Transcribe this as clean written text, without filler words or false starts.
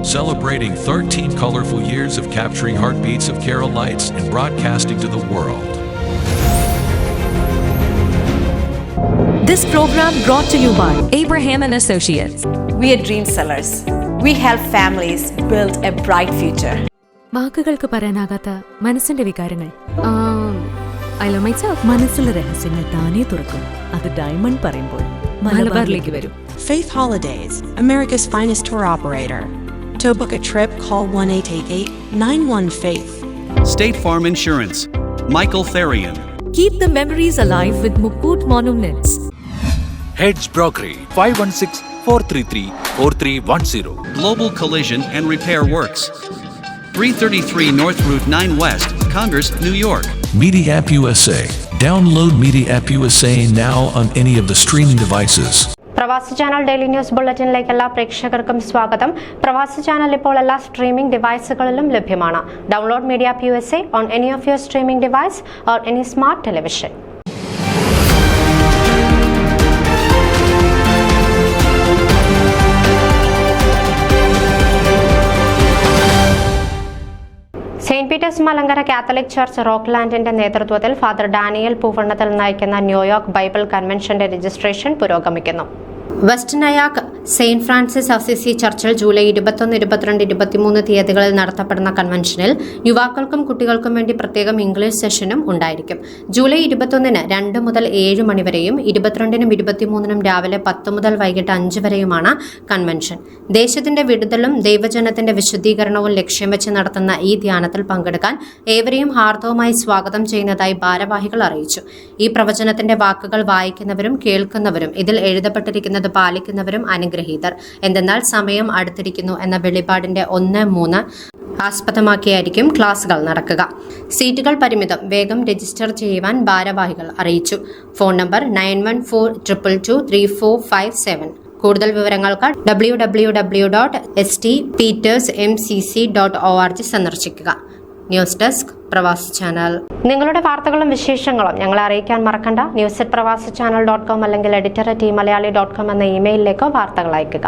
celebrating 13 colorful years of capturing heartbeats of Kerala lights and broadcasting to the world. This program brought to you by Abraham and Associates. We are dream sellers. We help families build a bright future. വാക്കുകൾക്ക് പറയാനാകാത്ത മനസ്സിന്റെ വികാരങ്ങൾ. I love myself. മനസ്സിലെ രഹസ്യങ്ങൾ താനേ തുറക്കും. അത് diamond പറയുമ്പോൾ മലബാറിലേക്ക് വരും. Faith Holidays, America's finest tour operator. To book a trip, call 1-888-91-FAITH. State Farm Insurance, Michael Therian. Keep the memories alive with Mukut Monuments. Heads Brokery 516-433-4310. Global Collision and Repair Works, 333 North Route 9 West, Congress, New York. Media App USA. Download Media App USA now on any of the streaming devices. പ്രവാസി channel daily news ബുള്ളറ്റിനിലേക്ക് എല്ലാ പ്രേക്ഷകർക്കും സ്വാഗതം. പ്രവാസി channel ഇപ്പോൾ എല്ലാ streaming ഡിവൈസുകളിലും ലഭ്യമാണ്. Download media app USA on any of your streaming device or any smart television. Saint Peter's Malankara Catholic church റോക്ക്ലാൻഡിന്റെ നേതൃത്വത്തിൽ ഫാദർ ഡാനിയൽ പൂവണ്ണത്തിൽ നയിക്കുന്ന ന്യൂയോർക്ക് ബൈബിൾ കൺവെൻഷന്റെ രജിസ്ട്രേഷൻ പുരോഗമിക്കുന്നു. West Nyack saint Francis Assisi ചർച്ചിൽ ജൂലൈ 21, 22, 23 തീയതികളിൽ നടത്തപ്പെടുന്ന കൺവെൻഷനിൽ യുവാക്കൾക്കും കുട്ടികൾക്കും വേണ്ടി പ്രത്യേകം ഇംഗ്ലീഷ് സെഷനും ഉണ്ടായിരിക്കും. ജൂലൈ 21-ന് 2 മുതൽ 7 മണി വരെയും 22-നും 23-നും രാവിലെ 10 മുതൽ വൈകിട്ട് 5 വരെയുമാണ് കൺവെൻഷൻ. ദേശത്തിന്റെ വിടുതലും ദൈവജനത്തിന്റെ വിശുദ്ധീകരണവും ലക്ഷ്യം വെച്ച് നടത്തുന്ന ഈ ധ്യാനത്തിൽ പങ്കെടുക്കാൻ ഏവരെയും ഹാർദവമായി സ്വാഗതം ചെയ്യുന്നതായി ഭാരവാഹികൾ അറിയിച്ചു. ഈ പ്രവചനത്തിന്റെ വാക്കുകൾ വായിക്കുന്നവരും കേൾക്കുന്നവരും ഇതിൽ എഴുതപ്പെട്ടിരിക്കുന്നത് പാലിക്കുന്നവരും അനുഗ്രഹീതർ. എന്തെന്നാൽ സമയം അടുത്തിരിക്കുന്നു എന്ന വെളിപാടിന്റെ 1-3 ആസ്പദമാക്കിയായിരിക്കും ക്ലാസുകൾ നടക്കുക. സീറ്റുകൾ പരിമിതം. വേഗം രജിസ്റ്റർ ചെയ്യുവാൻ ഭാരവാഹികൾ അറിയിച്ചു. Phone number 9142223457. കൂടുതൽ വിവരങ്ങൾക്ക് www.stpetersmcc.org സന്ദർശിക്കുക. ന്യൂസ് ഡെസ്ക് പ്രവാസി ചാനൽ. നിങ്ങളുടെ വാർത്തകളും വിശേഷങ്ങളും ഞങ്ങളെ അറിയിക്കാൻ മറക്കണ്ട. news@pravasichannel.com അല്ലെങ്കിൽ editor@maliali.com എന്ന ഇമെയിലിലേക്ക് വാർത്തകൾ അയയ്ക്കുക.